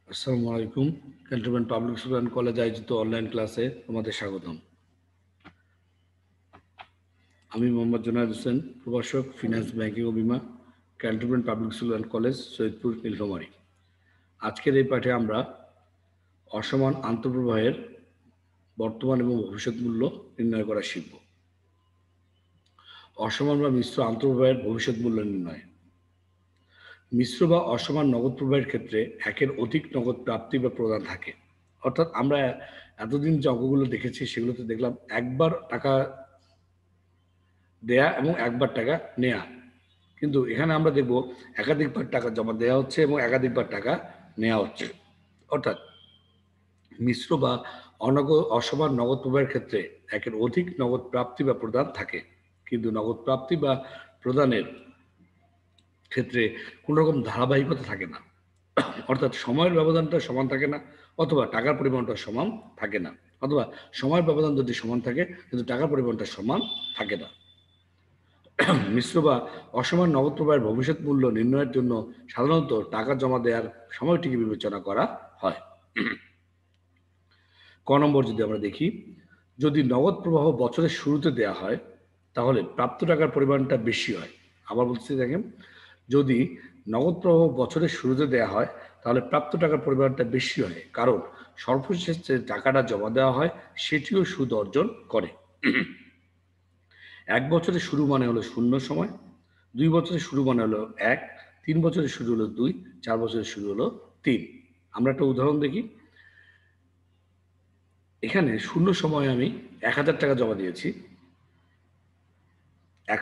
আসসালামু আলাইকুম। Cantonment public school and college আয়োজিত অনলাইন ক্লাসে তোমাদের স্বাগতম। আমি মোহাম্মদ জোনায়েদ হোসেন, প্রভাষক, ফিনান্স, ব্যাংকিং ও বিমা, cantonment public school and college, Saidpur, Nilphamari. আজকের এই পাঠে আমরা অসমান আন্তঃপ্রবাহের বর্তমান এবং ভবিষ্যৎ মূল্য নির্ণয় করা শিখব। অসমান বা মিশ্র আন্তঃপ্রবাহের ভবিষ্যৎ মূল্য নির্ণয়। মিশ্র বা অসমান নগদ প্রবাহের ক্ষেত্রে একের অধিক নগদ প্রাপ্তি বা প্রদান থাকে। অর্থাৎ আমরা এতদিন যে অঙ্কগুলো দেখেছি সেগুলোতে দেখলাম একবার টাকা দেয়া এবং একবার টাকা নেয়া। কিন্তু এখানে আমরা দেখব একাধিকবার টাকা জমা দেওয়া হচ্ছে এবং একাধিকবার টাকা নেওয়া হচ্ছে। অর্থাৎ মিশ্র বা অসমান নগদ প্রবাহের ক্ষেত্রে একের অধিক নগদ প্রাপ্তি বা প্রদান থাকে, কিন্তু নগদ প্রাপ্তি বা প্রদানের ক্ষেত্রে কোনো রকম ধারাবাহিকতা থাকে না। অর্থাৎ সময়ের ব্যবধানটা সমান থাকে না, অথবা টাকার পরিমাণটা সমান থাকে না, অথবা সময়ের ব্যবধান যদি সমান থাকে কিন্তু টাকার পরিমাণটা সমান থাকে না। মিশ্র বা অসমান নগদ প্রবাহের ভবিষ্যৎ মূল্য নির্ণয়ের জন্য সাধারণত টাকা জমা দেওয়ার সময়টিকে বিবেচনা করা হয়। ক নম্বর যদি আমরা দেখি, যদি নগদ প্রবাহ বছরের শুরুতে দেয়া হয় তাহলে প্রাপ্ত টাকার পরিমাণটা বেশি হয়। আবার বলছি দেখেন, যদি নগদ প্রবাহ বছরের শুরুতে দেয়া হয় তাহলে প্রাপ্ত টাকার পরিমাণটা বেশি হয়, কারণ সর্বশেষ যে টাকাটা জমা দেওয়া হয় সেটিও সুদ অর্জন করে। এক বছরের শুরু মানে হলো শূন্য সময়, ২ বছরের শুরু মানে হলো ১, ৩ বছরের শুরু হলো ২, ৪ বছরের শুরু হলো ৩। আমরা একটা উদাহরণ দেখি। এখানে শূন্য সময়ে আমি ১,০০০ টাকা জমা দিয়েছি। এক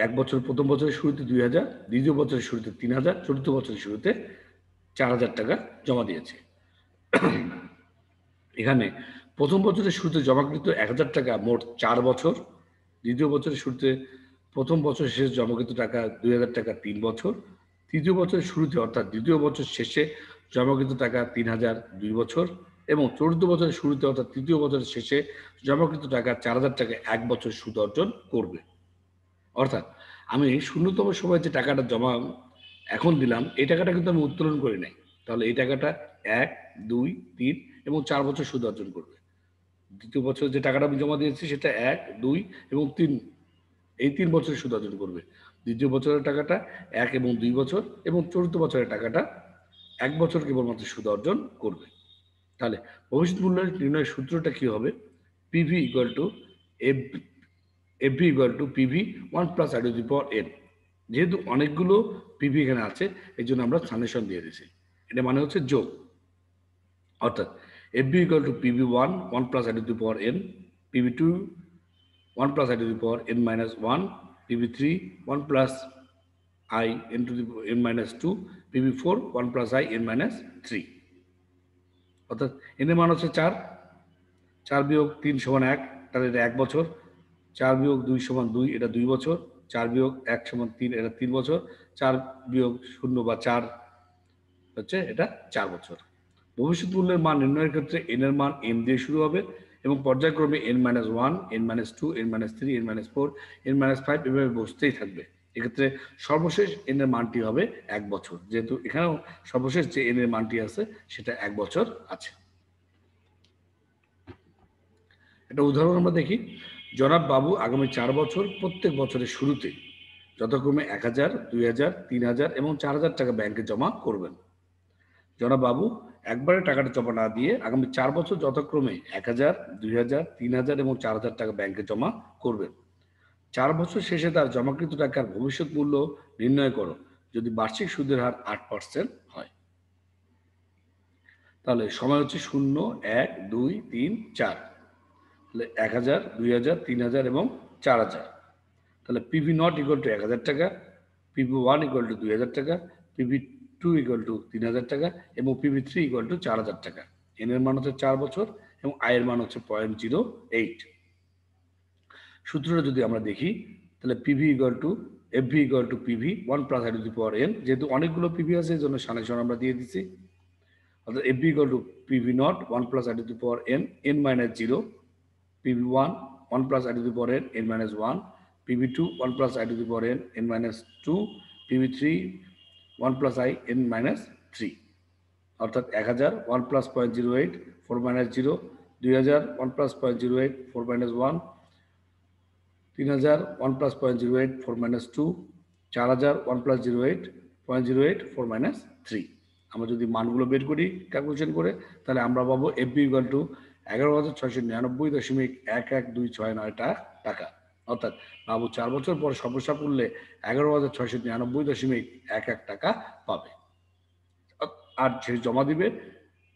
এক বছর, প্রথম বছরের শুরুতে ২,০০০, দ্বিতীয় বছরের শুরুতে ৩,০০০, চতুর্থ বছরের শুরুতে ৪,০০০ টাকা জমা দিয়েছি। এখানে প্রথম বছরের শুরুতে জমাকৃত ১,০০০ টাকা মোট ৪ বছর, দ্বিতীয় বছরের শুরুতে প্রথম বছর শেষে জমাকৃত টাকা ২,০০০ টাকা ৩ বছর, তৃতীয় বছরের শুরুতে অর্থাৎ দ্বিতীয় বছর শেষে জমাকৃত টাকা ৩,০০০ ২ বছর, এবং চতুর্থ বছরের শুরুতে অর্থাৎ তৃতীয় বছরের শেষে জমাকৃত টাকা ৪,০০০ টাকা ১ বছর সুদ অর্জন করবে। অর্থাৎ আমি শূন্যতম সময়ে যে টাকাটা জমা এখন দিলাম, এই টাকাটা কিন্তু আমি উত্তোলন করি নাই। তাহলে এই টাকাটা ১, ২, ৩ এবং ৪ বছর সুদ অর্জন করবে। দ্বিতীয় বছর যে টাকাটা আমি জমা দিয়েছি সেটা ১, ২ এবং ৩, এই ৩ বছরের সুদ অর্জন করবে। দ্বিতীয় বছরের টাকাটা ১ এবং ২ বছর, এবং চতুর্থ বছরের টাকাটা ১ বছর কেবলমাত্র সুদ অর্জন করবে। তাহলে ভবিষ্যৎ মূল্য নির্ণয়ের সূত্রটা কি হবে? PV equal to F FV equal to PV 1 plus I to the power N. যেহেতু অনেকগুলো পিভি এখানে আছে, এই জন্য আমরা সামেশন দিয়ে দিছি। এটা মানে হচ্ছে যোগ। অর্থাৎ FV equal to PV one 1 plus I to the power n, PV to 1 plus I to the power n minus 1, PV3 1 plus I n to the n minus 2, PV4 1 plus I n minus 3। অর্থাৎ n এর মান হচ্ছে 4, 4 বিয়োগ 3 সমান 1, তাহলে এটা 1 বছর, 4 বিয়োগ 2 সমান 2, এটা 2 বছর, 4 বিয়োগ 1 সমান 3, এটা 3 বছর, 4 বিয়োগ 0 বা 4 হচ্ছে এটা 4 বছর। ভবিষ্যৎ মূল্যের মান নির্ণয়ের ক্ষেত্রে n এর মান m দিয়ে শুরু হবে এবং পর্যায়ক্রমে n-1, n-2, n-3, n-4, n-5 এভাবে বসতেই থাকবে। এক্ষেত্রে সর্বশেষ n এর মানটি হবে 1 বছর। যেহেতু এখানেও সর্বশেষ যে n এর মানটি আছে সেটা 1 বছর আছে। একটা উদাহরণ আমরা দেখি। জনাব বাবু আগামী 4 বছর প্রত্যেক বছরের শুরুতে যথাক্রমে 1,000, 2,000, 3,000 এবং 4,000 টাকা ব্যাংকে জমা করবেন। জনাব বাবু একবারে টাকাটা জমা না দিয়ে আগামী 4 বছর যথাক্রমে 1,000, 2,000, 3,000 এবং 4,000 টাকা ব্যাংকে জমা করবেন। 4 বছর শেষে তার জমাকৃত টাকার ভবিষ্যৎ মূল্য নির্ণয় করো যদি বার্ষিক সুদের হার 8% হয়। তাহলে সময় হচ্ছে 0, 1, 2, 3, 4। তাহলে 1,000, 2,000, 3,000 এবং 4,000। তাহলে পিভি নট ইকুয়াল টু 1,000 টাকা, পিভি ওয়ান ইকুয়াল টু 2,000 টাকা, পিভি টু ইকুয়াল টু 3,000 টাকা এবং পিভি থ্রি ইকুয়াল টু 4,000 টাকা। এন এর মান হচ্ছে 4 বছর এবং আই এর মান হচ্ছে 0.08। সূত্রটা যদি আমরা দেখি তাহলে PV equal to FV equal to PV 1 plus I to the power N. যেহেতু অনেকগুলো পিভি আছে এই জন্য সানেশন আমরা দিয়ে দিচ্ছি। অর্থাৎ FV equal to PV not 1 plus I to the power N, N minus 0, PV1 1 plus I to the power n, n minus 1, PV2 1 plus I to the power n, n minus 2, PV3 1 plus I n minus 3। অর্থাৎ 1000 1 plus 0.08 4 minus 0, 2000 1 plus 0.08 4 minus 1, 3000 1 plus 0.08 4 minus 2, 4000 1 plus 0.08 4 minus 3। আমরা যদি মানগুলো বের করি calculation করে, তাহলে আমরা পাবো এফবি ইকুয়াল টু 11,699.11269 টাকা। অর্থাৎ বাবু 4 বছর পরে সর্বসাকুল্যে 11,699.11 টাকা পাবে। আর সে জমা দিবে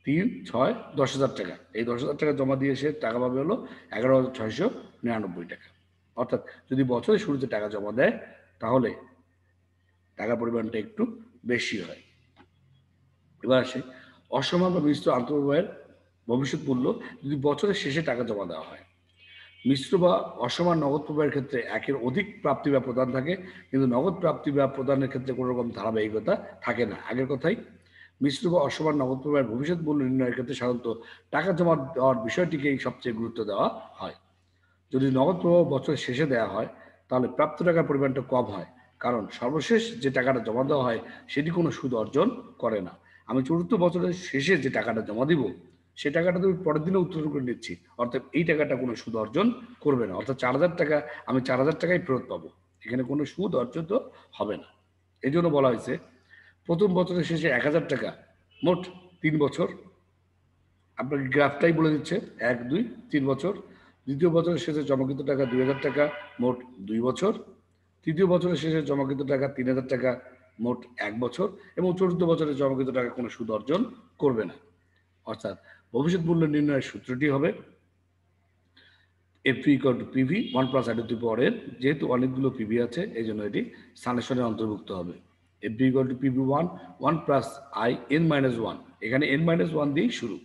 3, 6, 10,000 টাকা। এই 10,000 টাকা জমা দিয়ে সে টাকা পাবে হলো 11,699 টাকা। অর্থাৎ যদি বছরের শুরুতে টাকা জমা দেয় তাহলে টাকার পরিমাণটা একটু বেশি হয়। এবার আসে অসমান বা মিশ্র আন্তঃব্যয়ের ভবিষ্যৎ মূল্য যদি বছরের শেষে টাকা জমা দেওয়া হয়। মিশ্র বা অসমান নগদ প্রবাহের ক্ষেত্রে একের অধিক প্রাপ্তি বা প্রদান থাকে, কিন্তু নগদ প্রাপ্তি বা প্রদানের ক্ষেত্রে কোনো রকম ধারাবাহিকতা থাকে না। আগের কথাই, মিশ্র বা অসমান নগদ প্রবাহের ভবিষ্যৎ মূল্য নির্ণয়ের ক্ষেত্রে সাধারণত টাকা জমা দেওয়ার বিষয়টিকেই সবচেয়ে গুরুত্ব দেওয়া হয়। যদি নগদ প্রবাহ বছরের শেষে দেওয়া হয় তাহলে প্রাপ্ত টাকার পরিমাণটা কম হয়, কারণ সর্বশেষ যে টাকাটা জমা দেওয়া হয় সেটি কোনো সুদ অর্জন করে না। আমি চতুর্থ বছরের শেষে যে টাকাটা জমা দিব সে টাকাটা তুমি পরের দিনে উত্তোলন করে নিচ্ছি, অর্থাৎ এই টাকাটা কোনো সুদ অর্জন করবে না। অর্থাৎ 4,000 টাকা আমি 4,000 টাকাই ফেরত পাবো, এখানে কোনো সুদ অর্জন তো হবে না। এই জন্য বলা হয়েছে প্রথম বছরের শেষে 1,000 টাকা, মোট 3 বছর। আপনাকে গ্রাফটাই বলে দিচ্ছে 1, 2, 3 বছর। দ্বিতীয় বছরের শেষে জমাকৃত টাকা 2,000 টাকা, মোট 2 বছর। তৃতীয় বছরের শেষে জমাকৃত টাকা 3,000 টাকা, মোট 1 বছর। এবং চতুর্থ বছরে জমাকৃত টাকা কোনো সুদ অর্জন করবে না। অর্থাৎ ভবিষ্যৎ মূল্য নির্ণয়ের সূত্রটি হবে FP equal to PV 1 plus I to the power N. যেহেতু অনেকগুলো পিভি আছে এই জন্য এটি সামেশনের অন্তর্ভুক্ত হবে। FP equal to PV 1 plus I N minus 1, এখানে এন মাইনাস 1 দিয়েই শুরু।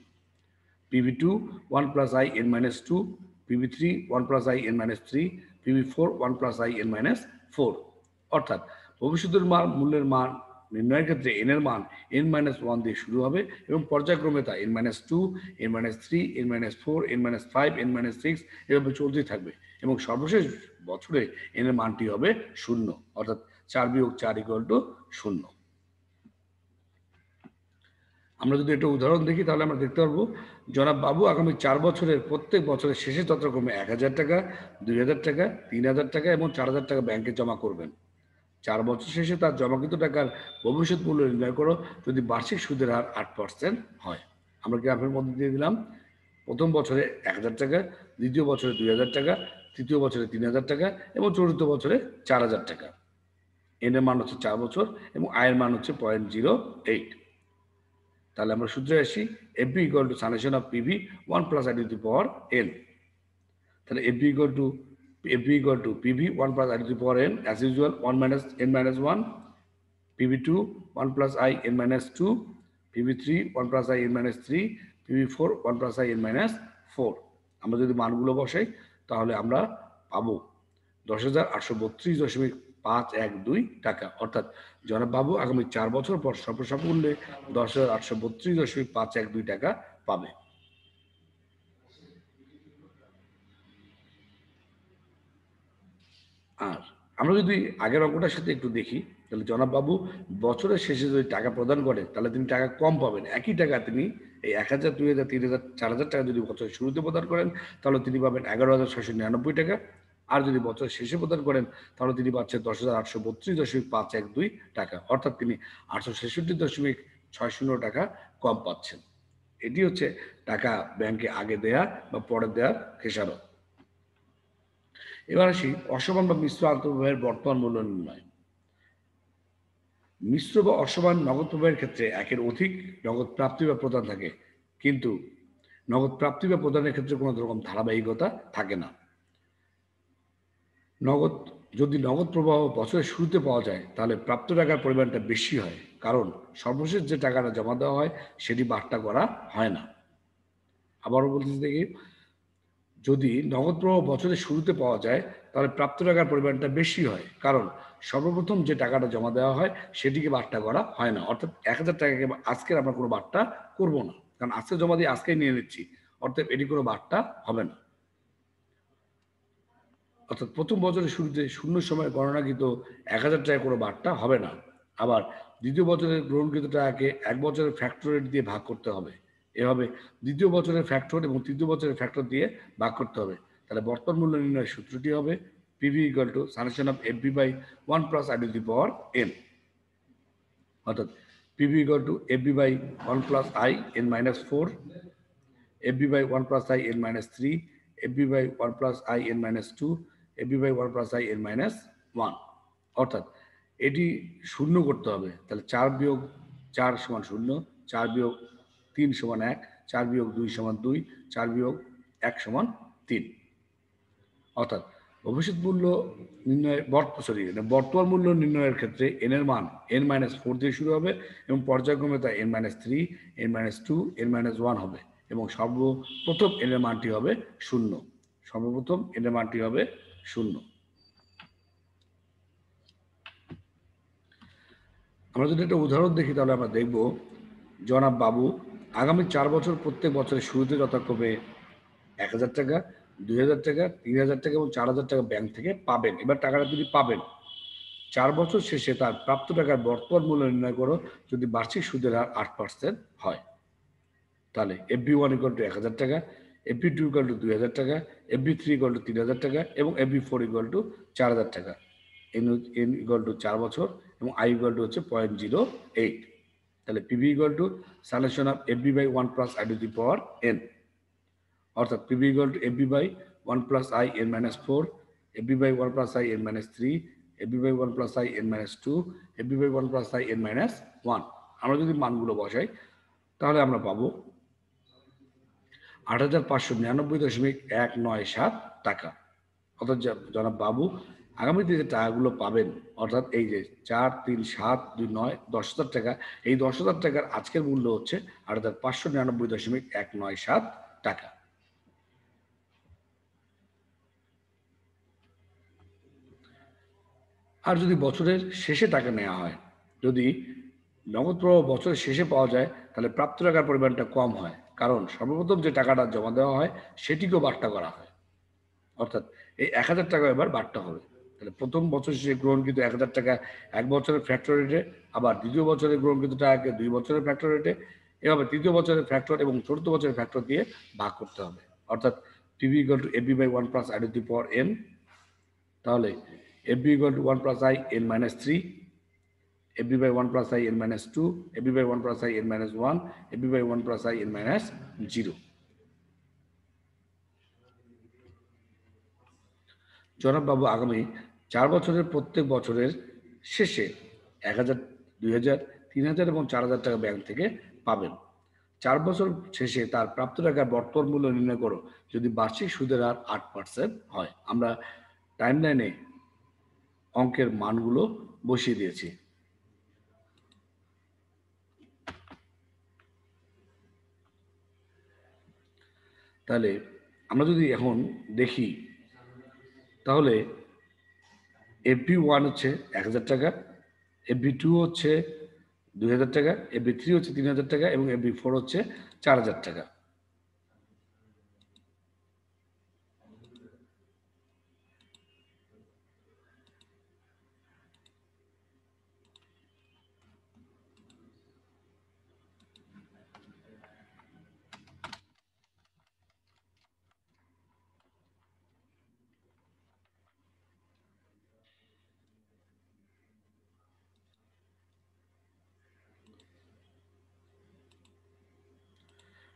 PV2 1 plus I n minus 2, PV3 1 plus I n minus 3, PV4 1 plus I n minus 4। অর্থাৎ ভবিষ্যতের মূল্যের মান নির্ণয়ের ক্ষেত্রে n এর মান n minus 1 দিয়ে শুরু হবে এবং পর্যায়ক্রমে তা n minus 2, n minus 3, n minus 4, n minus 5, n minus 6 এভাবে চলতেই থাকবে এবং সর্বশেষ বছরে n এর মানটি হবে 0, অর্থাৎ 4 বিয়োগ 4 ইকুয়াল টু 0। আমরা যদি একটা উদাহরণ দেখি তাহলে আমরা দেখতে পারবো জনাব বাবু আগামী 4 বছরের প্রত্যেক বছরের শেষে যথাক্রমে 1,000 টাকা, 2,000 টাকা, 3,000 টাকা এবং 4,000 টাকা ব্যাংকে জমা করবেন। 4 বছর শেষে তার জমাকৃত টাকার ভবিষ্যৎ মূল্য নির্ণয় করো যদি বার্ষিক সুদের হার 8% হয়। আমরা গ্রাফের মধ্যে দিয়ে দিলাম প্রথম বছরে 1,000 টাকা, দ্বিতীয় বছরে 2,000 টাকা, তৃতীয় বছরে 3,000 টাকা এবং চতুর্থ বছরে 4,000 টাকা। এন এর মান হচ্ছে 4 বছর এবং আয়ের মান হচ্ছে 0.08। তাহলে আমরা সূত্রে আসি FB equal to summation of PV 1 plus I to the power N. তাহলে FB equal to PV 1 plus I to the power N, as usual 1 minus N minus 1, PV2 1 plus I n minus 2, PV3 1 plus I n minus 3, PV4 1 plus I n minus 4। আমরা যদি মানগুলো বসাই তাহলে আমরা পাবো 10,832.512 টাকা। অর্থাৎ জনাব বাবু আগামী 4 বছর পর সর্বসাকুল্যে 10,832.512 টাকা পাবে। আর আমরা যদি আগের অঙ্কটার সাথে একটু দেখি তাহলে জনাব বাবু বছরের শেষে যদি টাকা প্রদান করে তাহলে তিনি টাকা কম পাবেন। একই টাকা তিনি এই 1,000, 2,000, 3,000, 4,000 টাকা যদি বছরের শুরুতে প্রদান করেন তাহলে তিনি পাবেন 11,699 টাকা। আর যদি বছরের শেষে প্রদান করেন তাহলে তিনি পাচ্ছেন 10,832.512 টাকা। অর্থাৎ তিনি 866.60 টাকা কম পাচ্ছেন। এটি হচ্ছে টাকা ব্যাংকে আগে দেয়া বা পরে দেওয়ার খেসারত। এবার আসি অসমান বা মিশ্র আন্তঃব্যয়ের বর্তমান মূল্য নির্ণয়। মিশ্র বা অসমান নগদ প্রবাহের ক্ষেত্রে একের অধিক নগদ প্রাপ্তি বা প্রদান থাকে, কিন্তু নগদ প্রাপ্তি বা প্রদানের ক্ষেত্রে কোনো রকম ধারাবাহিকতা থাকে না। যদি নগদ প্রবাহ বছরের শুরুতে পাওয়া যায় তাহলে প্রাপ্ত টাকার পরিমাণটা বেশি হয়, কারণ সর্বশেষ যে টাকাটা জমা দেওয়া হয় সেটি বাট্টা করা হয় না। আবারও বলতেছি দেখি, যদি নগদ প্রবাহ বছরের শুরুতে পাওয়া যায় তাহলে প্রাপ্ত টাকার পরিমাণটা বেশি হয়, কারণ সর্বপ্রথম যে টাকাটা জমা দেওয়া হয় সেটিকে বাট্টা করা হয় না। অর্থাৎ 1,000 টাকাকে আজকের আমরা কোনো বাট্টা করব না, কারণ আজকে জমা দিয়ে আজকেই নিয়ে নিচ্ছি, অর্থাৎ এটি কোনো বাট্টা হবে না। অর্থাৎ প্রথম বছরের শুরুতে শূন্য সময় গণনাকৃত 1,000 টাকা কোনো বাট্টা হবে না। আবার দ্বিতীয় বছরের গ্রহণকৃত টাকাকে 1 বছরের ফ্যাক্টর রেট দিয়ে ভাগ করতে হবে। এভাবে দ্বিতীয় বছরের ফ্যাক্টর এবং তৃতীয় বছরের ফ্যাক্টর দিয়ে ভাগ করতে হবে। তাহলে বর্তমান মূল্য নির্ণয়ের সূত্রটি হবে PV = summation of FB by 1 plus I to the power n, অর্থাৎ PV = FB by 1 plus I n minus 4, FB by 1 plus I n minus 3, FB by 1 plus I n minus 2, FB by 1 plus I n minus 1। অর্থাৎ এটি শূন্য করতে হবে। তাহলে 4 বিয়োগ 4 সমান 0, 4 বিয়োগ 3 সমান 1, 4 বিয়োগ 2 সমান 2, 4 বিয়োগ 1 সমান 3। অর্থাৎ ভবিষ্যৎ মূল্য নির্ণয়ের বর্তমান মূল্য নির্ণয়ের ক্ষেত্রে n এর মান n-4 দিয়ে শুরু হবে এবং পর্যায়ক্রমে তা n-3, n-2, n-1 হবে এবং সর্বপ্রথম n এর মানটি হবে 0। সর্বপ্রথম n এর মানটি হবে 0। আমরা যদি একটা উদাহরণ দেখি তাহলে আমরা দেখব জনাব বাবু আগামী 4 বছর প্রত্যেক বছরের শুরুতে যথাক্রমে 1000 টাকা, 2000 টাকা, 3000 টাকা এবং 4000 টাকা ব্যাংক থেকে পাবেন। এবার টাকাটা তিনি পাবেন। 4 বছর শেষে তার প্রাপ্ত টাকার বর্তমান মূল্য নির্ণয় করো যদি বার্ষিক সুদের হার 8% হয়। তাহলে FB1 = 1000 টাকা, FB2 = 2000 টাকা, FB3 = 3000 টাকা এবং FB4 = 4000 টাকা। n = 4 বছর এবং I হচ্ছে 0.08। তাহলে PV = summation of FB by 1 plus I to the power n, অর্থাৎ PV = FB by 1 plus I n minus 4, FB by 1 plus I n minus 3, FB by 1 plus I n minus 2, FB by 1 plus I n minus 1। আমরা যদি মানগুলো বসাই তাহলে আমরা পাবো 8599.197 টাকা। অর্থাৎ জনাব বাবু আগামীতে যে টাকাগুলো পাবেন, অর্থাৎ এই যে 4, 3, 7, 2, 9, 10,000 টাকা, এই 10,000 টাকার আজকের মূল্য হচ্ছে 8599.197 টাকা। আর যদি বছরের শেষে টাকা নেওয়া হয়, যদি নগদ প্রবাহ বছরের শেষে পাওয়া যায় তাহলে প্রাপ্ত টাকার পরিমাণটা কম হয়, কারণ সর্বপ্রথম যে টাকাটা জমা দেওয়া হয় সেটিকেও বাট্টা করা হয়। অর্থাৎ এই 1000 টাকা এবার বাট্টা হবে। তাহলে প্রথম বছর শেষে গ্রহণকৃত 1000 টাকা 1 বছরের ফ্যাক্টর রেটে, আবার দ্বিতীয় বছরে গ্রহণকৃত টাকাকে 2 বছরের ফ্যাক্টর রেটে, এভাবে তৃতীয় বছরের ফ্যাক্টর এবং চতুর্থ বছরের ফ্যাক্টর দিয়ে ভাগ করতে হবে। অর্থাৎ PV = FB by 1 plus I to the power n, তাহলে FB = 1 plus I n minus 3, FB by 1 plus I n minus 2, FB by 1 plus I n minus 1, FB by 1 plus I n minus 0। জনাব বাবু আগামী 4 বছরের প্রত্যেক বছরের শেষে 1000, 2000, 3000 এবং 4000 টাকা bank থেকে পাবেন। 4 বছর শেষে তার প্রাপ্ত টাকার বর্তমান মূল্য নির্ণয় করো যদি বার্ষিক সুদের হার 8% হয়। আমরা টাইমলাইনে অঙ্কের মানগুলো বসিয়ে দিয়েছি। তাহলে আমরা যদি এখন দেখি তাহলে FB1 হচ্ছে 1000 টাকা, FB2 হচ্ছে 2000 টাকা, FB3 হচ্ছে 3000 টাকা এবং FB4 হচ্ছে 4000 টাকা।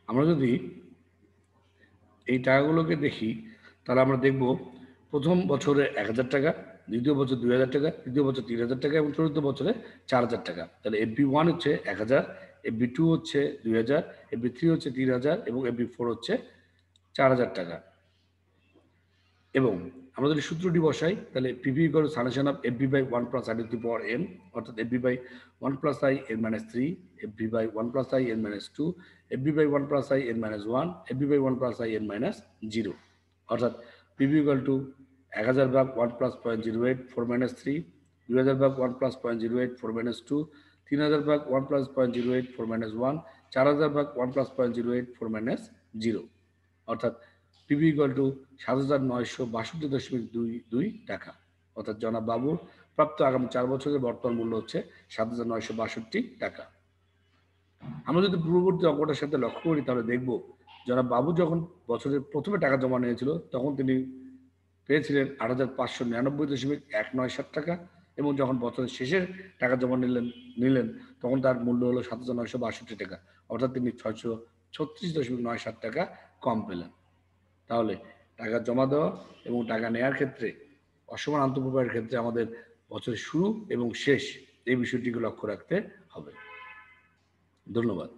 আমরা যদি এই টাকাগুলোকে দেখি তাহলে আমরা দেখব প্রথম বছরে 1000 টাকা, দ্বিতীয় বছর 2000 টাকা, তৃতীয় বছর 3000 টাকা এবং চতুর্থ বছরে 4000 টাকা। তাহলে FB1 হচ্ছে 1000, FB2 হচ্ছে 2000, FB3 হচ্ছে 3000 এবং FB4 হচ্ছে 4000 টাকা। এবং আমরা যদি সূত্রটি বসাই তাহলে PV = summation of FB by 1 plus I to the power n, অর্থাৎ FB by 1 plus I n minus 3, FB by 1 plus I n minus 2, FB by 1 plus I n minus 1, FB by 1 plus I n minus 0। অর্থাৎ PV = 1000 ভাগ 1 plus 0.08 4 minus 3, 2000 ভাগ 1 plus 0.08 4 minus 2, 3000 ভাগ 1 plus 0.08 4 minus 1, 4000 ভাগ 1 plus 0.08 4 minus 0। অর্থাৎ PV = 7962.22 টাকা। অর্থাৎ জনাব বাবুর প্রাপ্ত আগামী 4 বছরের বর্তমান মূল্য হচ্ছে 7,962 টাকা। আমরা যদি পূর্ববর্তী অঙ্কটার সাথে লক্ষ্য করি তাহলে দেখব জনাব বাবু যখন বছরের প্রথমে টাকা জমা নিয়েছিল তখন তিনি পেয়েছিলেন 8,599.197 টাকা, এবং যখন বছরের শেষে টাকা জমা নিলেন তখন তার মূল্য হলো 7,962 টাকা, অর্থাৎ তিনি 636.97 টাকা কম পেলেন। তাহলে টাকা জমা দেওয়া এবং টাকা নেওয়ার ক্ষেত্রে অসমান আন্তঃপ্রবাহের ক্ষেত্রে আমাদের বছরের শুরু এবং শেষ এই বিষয়টিকে লক্ষ্য রাখতে হবে। ধন্যবাদ।